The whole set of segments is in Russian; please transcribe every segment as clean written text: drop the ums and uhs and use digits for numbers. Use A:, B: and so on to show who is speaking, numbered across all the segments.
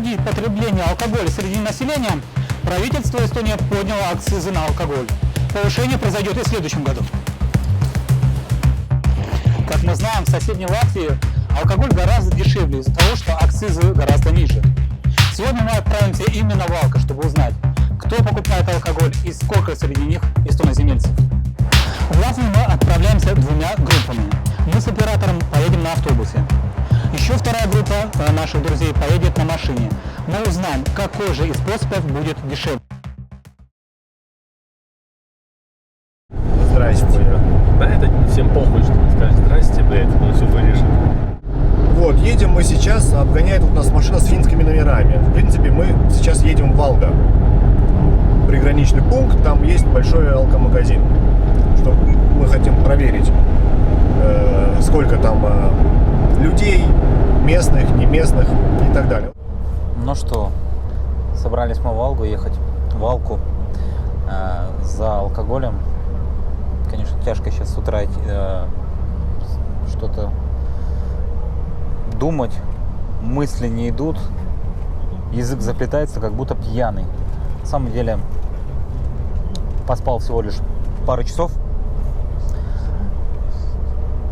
A: ограничить потребление алкоголя среди населения, правительство Эстонии подняло акцизы на алкоголь. Повышение произойдет и в следующем году. Как мы знаем, в соседней Латвии алкоголь гораздо дешевле из-за того, что акцизы гораздо ниже. Сегодня мы отправимся именно в Valka, чтобы узнать, кто покупает алкоголь и сколько среди них эстоноземельцев. В Латвию мы отправляемся двумя группами. Мы с оператором поедем на автобусе. Еще вторая группа наших друзей поедет на машине. Мы узнаем, какой же из способов будет дешевле.
B: Здрасте.
C: Да, это всем похуй, что ты скажешь здрасте, блядь, он все вырежет.
B: Вот, едем мы сейчас, обгоняет тут нас машина с финскими номерами. В принципе, мы сейчас едем в Valka. Приграничный пункт, там есть большой алкомагазин. Что мы хотим проверить, сколько там людей, местных, не местных и так далее.
A: Ну что, собрались мы в Valku ехать. В Valku за алкоголем. Конечно, тяжко сейчас с утра что-то думать, мысли не идут, язык заплетается, как будто пьяный. На самом деле, поспал всего лишь пару часов,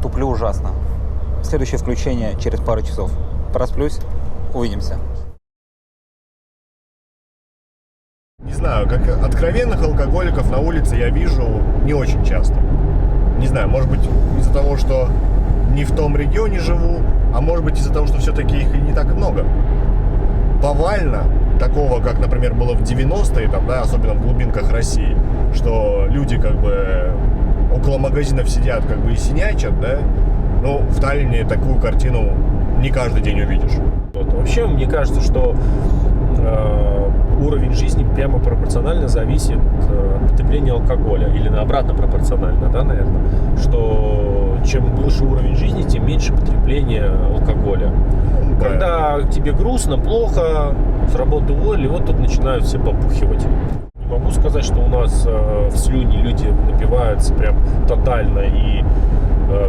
A: туплю ужасно. Следующее включение через пару часов. Просплюсь, увидимся.
B: Не знаю, как откровенных алкоголиков на улице я вижу не очень часто. Не знаю, может быть из-за того, что не в том регионе живу, а может быть из-за того, что все-таки их и не так много. Повально такого, как, например, было в 90-е, там, да, особенно в глубинках России, что люди как бы около магазинов сидят как бы и синячат, да, но в Таллине такую картину не каждый день увидишь.
C: Вот. Вообще, мне кажется, что уровень жизни прямо пропорционально зависит от потребления алкоголя. Или обратно пропорционально, да, наверное. Что чем выше уровень жизни, тем меньше потребление алкоголя.
B: Да.
C: Когда тебе грустно, плохо, с работы уволили, вот тут начинают все попухивать. Не могу сказать, что у нас в Слюне люди напиваются прям тотально и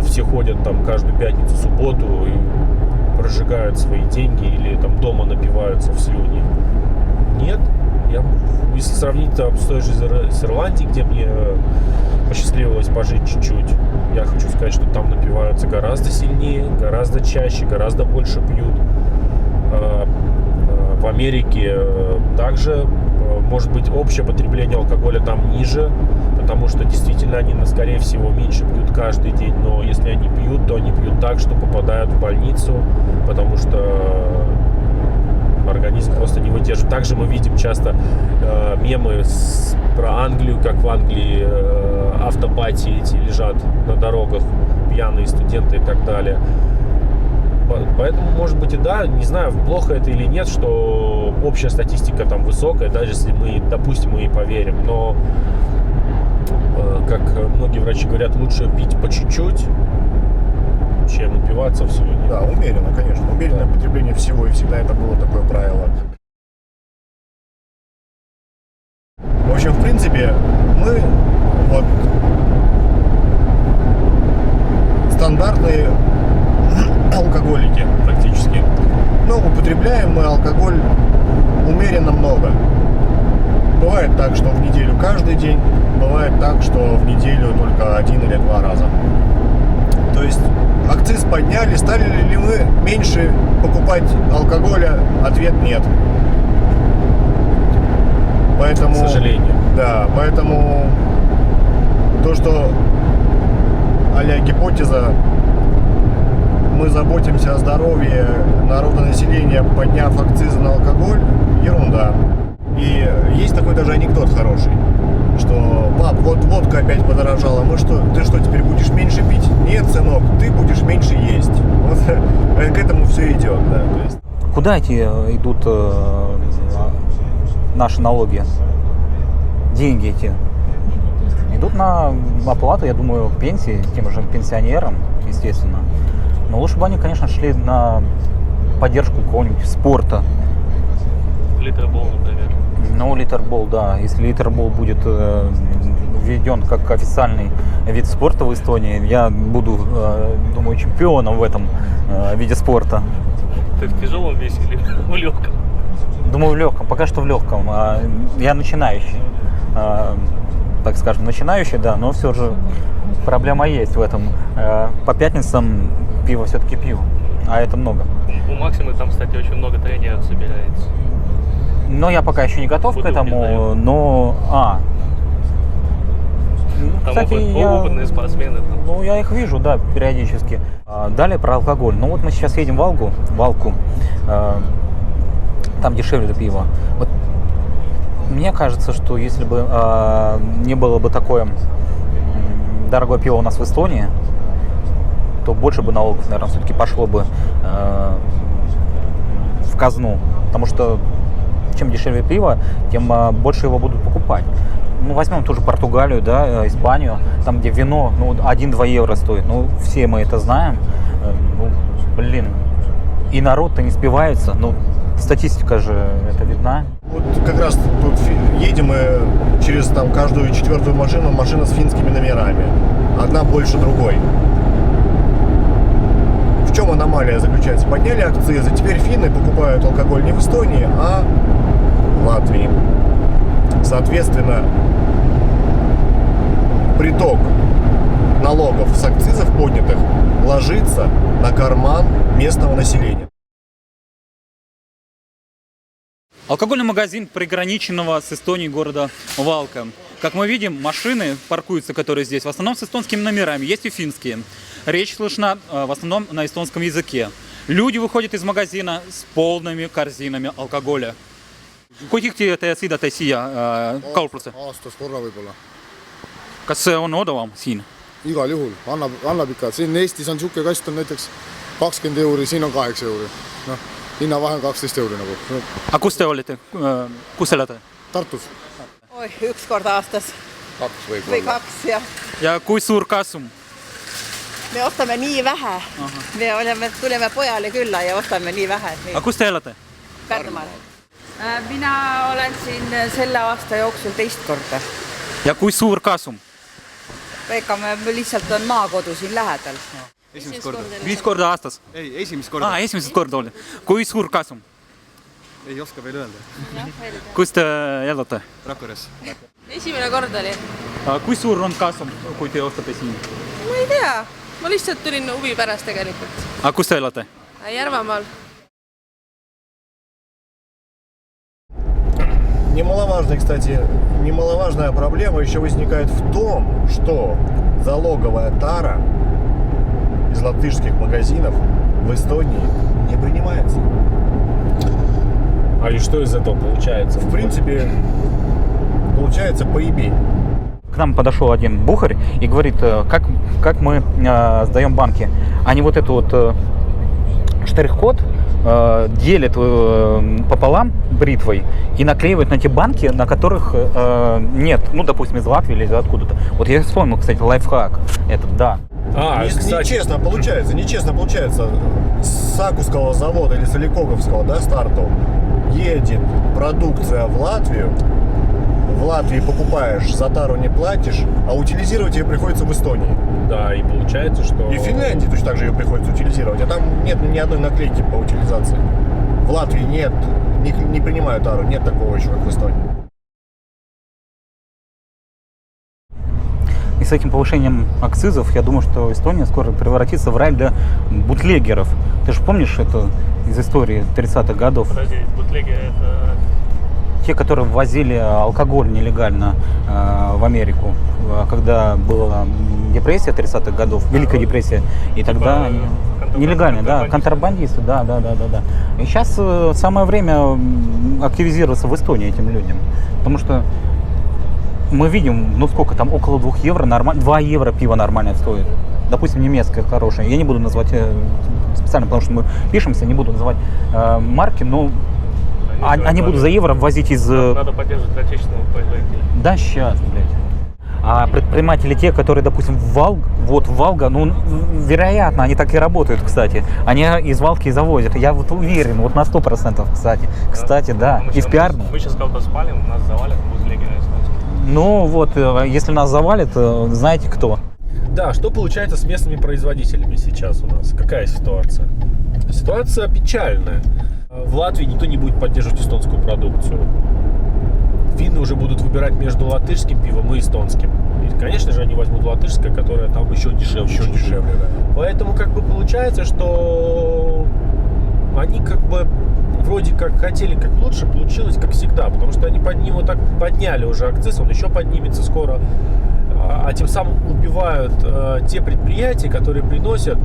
C: все ходят там каждую пятницу, субботу и прожигают свои деньги или там дома напиваются в Слюне. Нет. Если сравнить там с той же с Ирландией, где мне посчастливилось пожить чуть-чуть, я хочу сказать, что там напиваются гораздо сильнее, гораздо чаще, гораздо больше пьют. В Америке также, может быть, общее потребление алкоголя там ниже, потому что действительно они, скорее всего, меньше пьют каждый день, но если они пьют, то они пьют так, что попадают в больницу, потому что организм просто не выдерживает. Также мы видим часто мемы про Англию, как в Англии автопати эти лежат на дорогах, пьяные студенты и так далее. Поэтому, может быть, и да, не знаю, плохо это или нет, что общая статистика там высокая, даже если мы, допустим, мы и поверим. Но, как многие врачи говорят, лучше пить по чуть-чуть, чем напиваться в слюне.
B: Да, умеренно, конечно. Умеренное потребление всего, и всегда это было такое правило. В общем, в принципе, мы вот стандартные алкоголики практически. Но употребляем мы алкоголь умеренно много. Бывает так, что в неделю каждый день, бывает так, что в неделю только 1 или 2 раза. То есть акциз подняли, стали ли мы меньше покупать алкоголя? Ответ нет. Поэтому,
C: к сожалению.
B: Да, поэтому то, что а-ля гипотеза, мы заботимся о здоровье народонаселения, подняв акцизы на алкоголь, ерунда. И есть такой даже анекдот хороший, что: пап, вот водка опять подорожала, ты что, теперь будешь меньше пить? Нет, сынок, ты будешь меньше есть. Вот к этому все идет, да. То есть...
A: Куда эти идут наши налоги? Деньги эти идут на оплату, я думаю, пенсии тем же пенсионерам, естественно. Но лучше бы они, конечно, шли на поддержку какого-нибудь спорта.
C: Литербол, например.
A: Ну, литербол, да. Если литербол будет введен как официальный вид спорта в Эстонии, я буду, думаю, чемпионом в этом виде спорта.
C: Ты в тяжелом весе или в легком?
A: Думаю, в легком, пока что в легком. Я начинающий, так скажем, начинающий, да, но все же проблема есть в этом. По пятницам пиво все-таки пью, а это много.
D: У Максима там, кстати, очень много тренеров собирается.
A: Но я пока еще не готов к этому, но...
D: Там
A: Кстати,
D: опытные спортсмены. Там.
A: Ну, я их вижу, да, периодически. Далее про алкоголь. Ну, вот мы сейчас едем в Валку. Там дешевле пиво. Вот мне кажется, что если бы не было бы такое дорогое пиво у нас в Эстонии, то больше бы налогов, наверное, все-таки пошло бы в казну. Потому что чем дешевле пиво, тем больше его будут покупать. Ну, возьмем тоже Португалию, да, Испанию, там, где вино, ну, 1-2 евро стоит. Ну, все мы это знаем. Ну, блин. И народ-то не спивается. Ну, статистика же это видна.
B: Вот как раз тут едем мы через там каждую 4-ю машину, машина с финскими номерами. Одна больше другой. В чем аномалия заключается? Подняли акцизы, теперь финны покупают алкоголь не в Эстонии, а в Латвии. Соответственно, приток налогов с акцизов поднятых ложится на карман местного населения.
A: Алкогольный магазин приграниченного с Эстонией города Валка. Как мы видим, машины паркуются, которые здесь, в основном с эстонскими номерами, есть и финские. Речь слышна в основном на эстонском языке. Люди выходят из магазина с полными корзинами алкоголя. Kui tihti te sõidate siia kauplusse?
E: Aastas korra võib-olla.
A: Kas see on odavam siin?
E: Igal juhul. Annab ikka. Siin Eestis on siuke kast on näiteks 20 euri, siin on 8 euri. Noh, hinnavahe on 12 euri nagu.
A: Aga kus te olete? Kus elate?
E: Tartus.
F: Oi, 1 kord aastas
E: 2
F: või
E: võib-olla.
F: 2 jah.
A: Ja kui suur kasum?
F: Me ostame nii vähe. Me tuleme pojale külla ja ostame nii vähe.
A: Aga kus te elate?
F: Pärnumaal. Mina olen siin selle aasta jooksul 2 korda.
A: Ja kui suur kasum?
F: Ega me lihtsalt on maakodu siin lähedal.
G: Esimest korda.
A: 5 korda aastas?
G: Ei, esimest korda.
A: Esimesed korda oli. Kui suur kasum?
G: Ei oska veel öelda.
A: Kus te elate?
G: Rakveres.
H: Esimene kord oli.
A: Kui suur on kasum, kui te ostate siin?
H: Ma ei tea. Ma lihtsalt tulin huvi pärast tegelikult.
A: Aga kus te elate?
H: Järvamaal.
B: Немаловажная проблема еще возникает в том, что залоговая тара из латышских магазинов в Эстонии не принимается.
C: А и что из этого получается?
B: В принципе, получается поебень.
A: К нам подошел один бухарь и говорит, как мы сдаем банки. Они вот эту вот штрих-код делят пополам бритвой и наклеивают на те банки, на которых нет, ну, допустим, из Латвии или откуда-то. Вот я вспомнил, кстати, лайфхак этот, да.
B: Нечестно получается. С Сакуского завода или с Соликоговского, да, старту едет продукция в Латвию. В Латвии покупаешь, за тару не платишь, а утилизировать ее приходится в Эстонии.
C: Да, и получается, что...
B: И в Финляндии точно так же ее приходится утилизировать, а там нет ни одной наклейки по утилизации. В Латвии нет, не принимают тару, нет такого еще, как в Эстонии.
A: И с этим повышением акцизов, я думаю, что Эстония скоро превратится в рай для бутлегеров. Ты же помнишь это из истории 30-х годов?
D: Подожди, бутлеги это...
A: Те, которые ввозили алкоголь нелегально в Америку, когда была депрессия 30-х годов, Великая депрессия, и тогда нелегально, да, контрабандисты, да. И сейчас самое время активизироваться в Эстонии этим людям, потому что мы видим, ну сколько там, около 2 евро, 2 евро пиво нормально стоит. Допустим, немецкое хорошее. Я не буду называть специально, потому что мы пишемся, не буду называть марки, но они будут за евро ввозить из...
D: Надо поддерживать отечественного производителя.
A: Да, сейчас, блядь. А предприниматели те, которые, допустим, в Валга, ну, вероятно, они так и работают, кстати. Они из Валки завозят. Я вот уверен, вот на 100%, кстати, да. И в пиарном.
D: Мы сейчас кого-то спалим, нас завалят бутлеги эстонские.
A: Ну, вот, если нас завалит, знаете кто.
C: Да, что получается с местными производителями сейчас у нас? Какая ситуация? Ситуация печальная. В Латвии никто не будет поддерживать эстонскую продукцию. Финны уже будут выбирать между латышским пивом и эстонским. И, конечно же, они возьмут латышское, которое там еще дешевле.
B: Еще дешевле, да.
C: Поэтому как бы получается, что они как бы вроде как хотели как лучше, получилось как всегда. Потому что они вот так подняли уже акциз, он еще поднимется скоро. А тем самым убивают те предприятия, которые приносят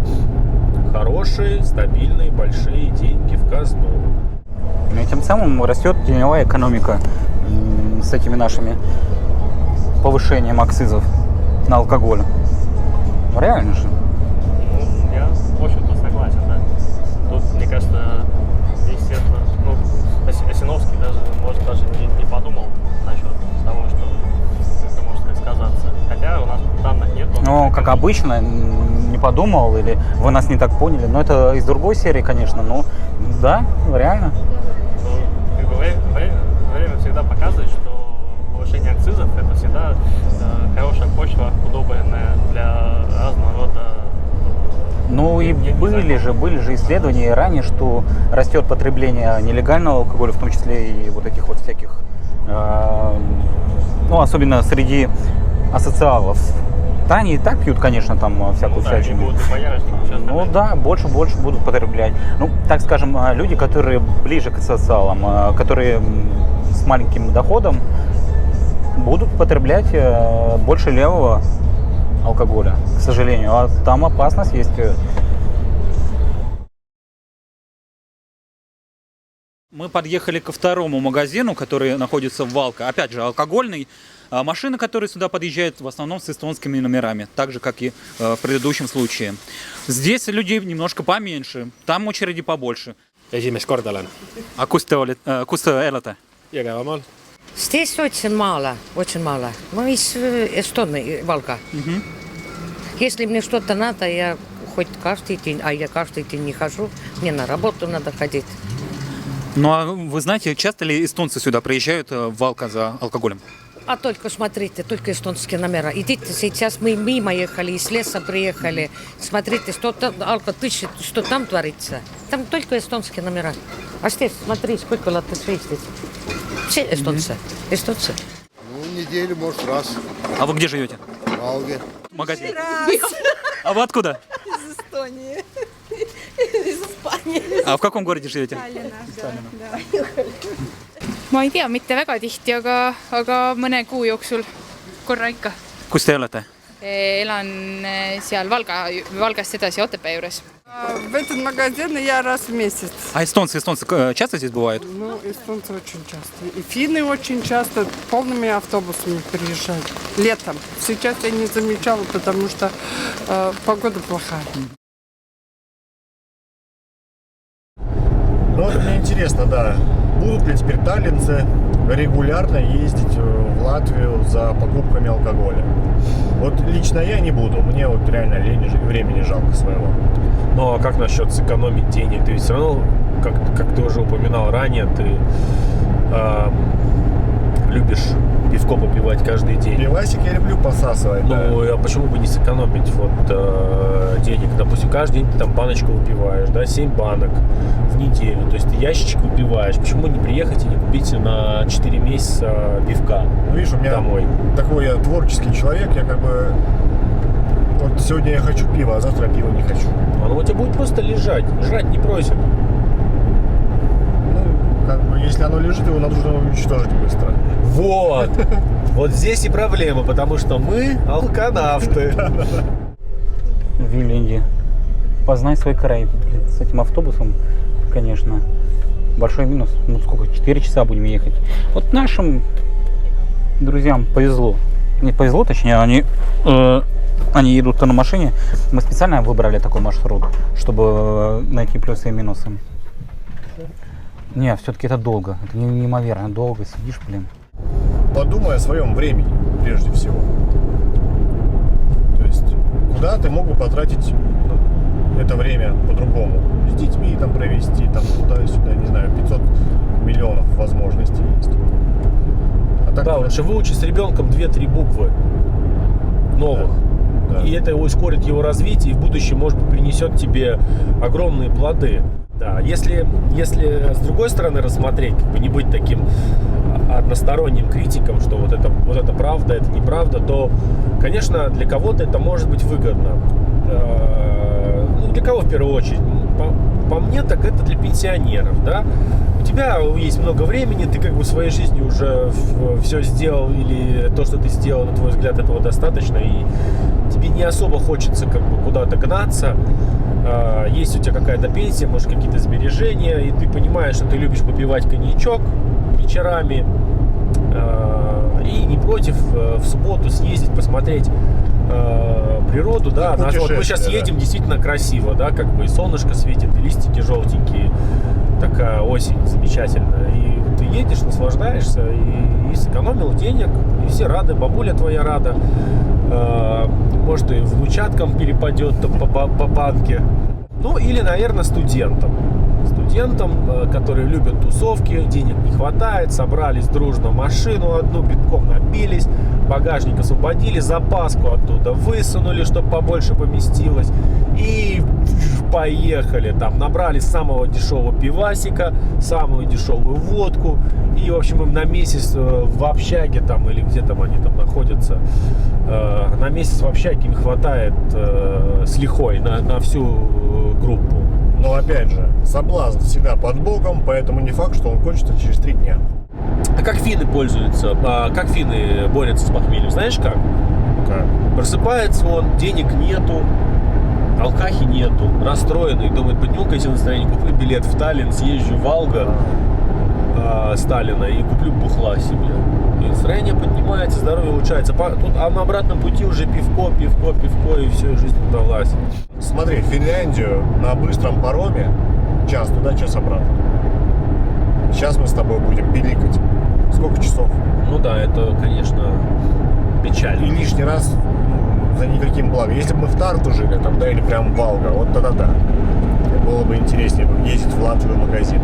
C: хорошие, стабильные, большие деньги в казну.
A: И тем самым растет теневая экономика с этими нашими повышением акцизов на алкоголь. Реально же.
D: Ну, я, в общем-то, согласен, да. Тут, мне кажется, естественно, ну, Осиновский даже не подумал насчет того, что это может как сказаться. Хотя у нас данных нет.
A: Ну, как обычно, не подумал, или вы нас не так поняли. Но это из другой серии, конечно. Но да, реально.
D: Ну, как бы время всегда показывает, что повышение акцизов это всегда хорошая почва, удобная для разного рода.
A: Ну и были же исследования ранее, что растет потребление нелегального алкоголя, в том числе и вот этих вот всяких, ну особенно среди асоциалов. Да, они и так пьют, конечно, там всякую всячину. Ну да, больше будут потреблять. Ну, так скажем, люди, которые ближе к асоциалам, которые с маленьким доходом, будут потреблять больше левого алкоголя, к сожалению. А там опасность есть. Мы подъехали ко второму магазину, который находится в Валка. Опять же, алкогольный. Машины, которые сюда подъезжают, в основном с эстонскими номерами, так же, как и в предыдущем случае. Здесь людей немножко поменьше, там очереди побольше.
I: Esimest korda olen.
A: А kus te elate?
I: Jõgevamaal.
J: Здесь очень мало. Мы из Эстонии, Валка. Если мне что-то надо, я хоть каждый день, а я каждый день не хожу, мне на работу надо ходить.
A: Ну, а вы знаете, часто ли эстонцы сюда приезжают в Валка за алкоголем?
J: А только смотрите, только эстонские номера. Идите, сейчас мы мимо ехали, из леса приехали. Смотрите, что там, что там творится. Там только эстонские номера. А здесь, смотри, сколько латышей здесь. Все эстонцы. Эстонцы.
E: Ну, неделю, может, раз.
A: А вы где живете?
E: В Валге.
A: Магазин. А вы откуда?
H: Из Эстонии. Из Испании.
A: А в каком городе живете?
K: Ma ei tea, mitte väga tihti, aga mõne kuu jooksul korra ikka.
A: Kus te elate?
K: Elan seal Valgast edasi Otepää juures.
H: В этот магазин я раз в месяц.
A: А эстонцы часто здесь бывают?
H: Ну, эстонцы очень часто. И финны очень часто полными автобусами приезжают. Летом. Сейчас я не замечала, потому что погода плохая.
B: Ну вот мне интересно, да, будут ли теперь таллинцы регулярно ездить в Латвию за покупками алкоголя? Вот лично я не буду, мне вот реально лень и времени жалко своего.
C: Ну а как насчет сэкономить денег? Ты ведь все равно, как ты уже упоминал ранее, ты любишь пивко попивать каждый день.
B: Пивасик я люблю посасывать.
C: Ну,
B: да.
C: А почему бы не сэкономить денег? Допустим, каждый день ты там баночку выпиваешь, да, 7 банок в неделю. То есть ты ящичек выпиваешь. Почему не приехать и не купить на 4 месяца пивка?
B: Ну, видишь, у меня
C: домой?
B: Такой я творческий человек, я как бы... Вот сегодня я хочу пива, а завтра пива не хочу.
C: Оно у тебя будет просто лежать. Жрать не просит.
B: Ну, как бы, если оно лежит, его нужно уничтожить быстро.
C: Вот! Вот здесь и проблема, потому что мы алканавты.
A: В Виленде. Познай свой край. Блин, с этим автобусом, конечно, большой минус. Ну сколько, 4 часа будем ехать. Вот нашим друзьям повезло. Не повезло, точнее, они едут на машине. Мы специально выбрали такой маршрут, чтобы найти плюсы и минусы. Не, все-таки это долго. Это неимоверно долго. Сидишь, блин.
B: Подумай о своем времени, прежде всего. То есть, куда ты мог бы потратить это время по-другому? С детьми там провести, там туда-сюда, не знаю, 500 миллионов возможностей есть. А так
C: да, лучше выучи с ребенком 2-3 буквы новых.
B: Да.
C: И это ускорит его развитие и в будущем, может быть, принесет тебе огромные плоды. Да, если с другой стороны рассмотреть, как бы не быть таким односторонним критиком, что вот это правда, это неправда, то, конечно, для кого-то это может быть выгодно. Ну, для кого в первую очередь? По мне, так это для пенсионеров, да? У тебя есть много времени, ты как бы в своей жизни уже все сделал, или то, что ты сделал, на твой взгляд, этого достаточно, и тебе не особо хочется как бы куда-то гнаться. Есть у тебя какая-то пенсия, может, какие-то сбережения, и ты понимаешь, что ты любишь попивать коньячок вечерами, и не против в субботу съездить, посмотреть природу, да. Вот мы сейчас едем, действительно красиво, да, как бы и солнышко светит, и листики желтенькие, такая осень замечательная, и ты едешь, наслаждаешься, и сэкономил денег, и все рады, бабуля твоя рада, может, и внучаткам перепадет по банке, ну, или, наверное, студентам, которые любят тусовки, денег не хватает, собрались дружно в машину одну, битком набились, багажник освободили, запаску оттуда высунули, чтобы побольше поместилось, и поехали. Там набрали самого дешевого пивасика, самую дешевую водку, и, в общем, им на месяц в общаге там, или где там они там находятся, на месяц в общаге им хватает с лихвой на всю группу.
B: Но опять же, соблазн всегда под боком, поэтому не факт, что он кончится через 3 дня.
C: А как финны пользуются? Как финны борются с похмельем? Знаешь как?
B: Как?
C: Просыпается он, денег нету, алкахи нету, расстроенный, думает, подниму-ка себе настроение, куплю билет в Таллин, съезжу в Волга Сталина и куплю бухла себе. И настроение поднимается, здоровье улучшается. А на обратном пути уже пивко, и все, и жизнь удалась.
B: Смотри, в Финляндию на быстром пароме час туда, час обратно. Сейчас мы с тобой будем пиликать. Сколько часов?
C: Ну да, это, конечно, печально.
B: И лишний раз за никаким благом. Если бы мы в Тарту жили, там, да, или прям в Волга, вот тогда да. Было бы интереснее ездить в Латвию в магазин.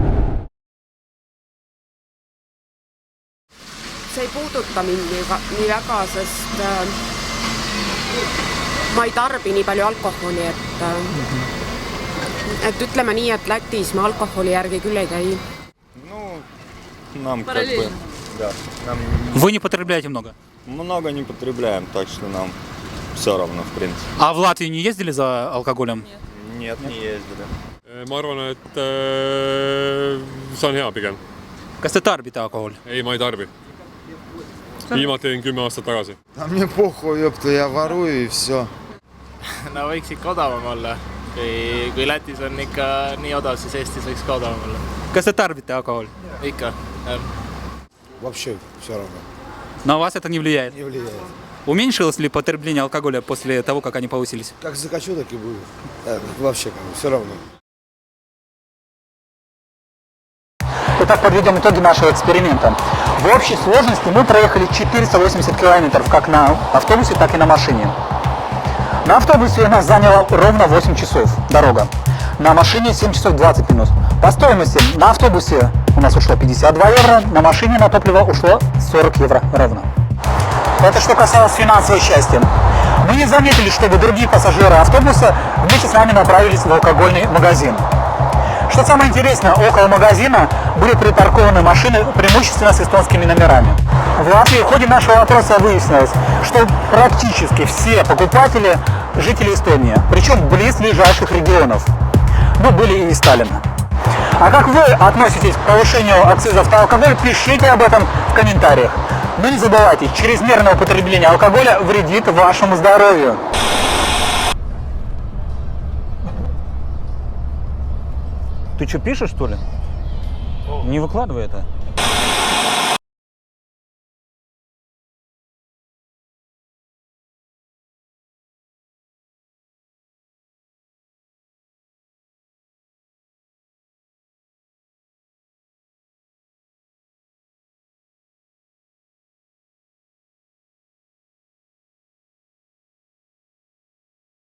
I: See ei puuduta mind nii väga, sest ma ei tarbi nii palju alkoholi, et ütleme nii, et Lätis me alkoholi järgi küll ei käi.
G: Ну, нам как бы, да, нам
A: Вы не потребляете много?
G: много не потребляем, так что нам все равно, в принципе.
A: А в Латвию не ездили за алкоголем?
G: Нет, не ездили.
L: Ma arvan, et see on hea pigem.
A: Kas te tarbite alkoholi?
L: Ei, ma ei tarbi. Viimati tegin 10 aastat tagasi.
E: Да мне похуй, ёпта, я ворую и все.
D: No võiks ikka odavam olla. Kui Lätis on ikka nii odav, siis Eestis võiks ka odavam olla.
A: Kas te tarbite alkoholi?
D: Ikka.
E: Вообще все равно.
A: На вас это не влияет?
E: Не влияет.
A: Уменьшилось ли потребление алкоголя после того, как они повысились?
E: Как закачу, так и будет. Вообще как бы все равно.
A: Итак, подведем итоги нашего эксперимента. В общей сложности мы проехали 480 километров как на автобусе, так и на машине. На автобусе у нас заняло ровно 8 часов дорога. На машине 7 часов 20 минут. По стоимости на автобусе у нас ушло 52 евро, на машине на топливо ушло 40 евро ровно. Это что касалось финансовой части. Мы не заметили, чтобы другие пассажиры автобуса вместе с нами направились в алкогольный магазин. Что самое интересное, около магазина были припаркованы машины преимущественно с эстонскими номерами. В Латвии в ходе нашего опроса выяснилось, что практически все покупатели – жители Эстонии, причем близлежащих регионов. Ну, были и из Таллина. А как вы относитесь к повышению акцизов на алкоголь, пишите об этом в комментариях. Но не забывайте, чрезмерное употребление алкоголя вредит вашему здоровью. Ты что, пишешь, что ли? Не выкладывай это.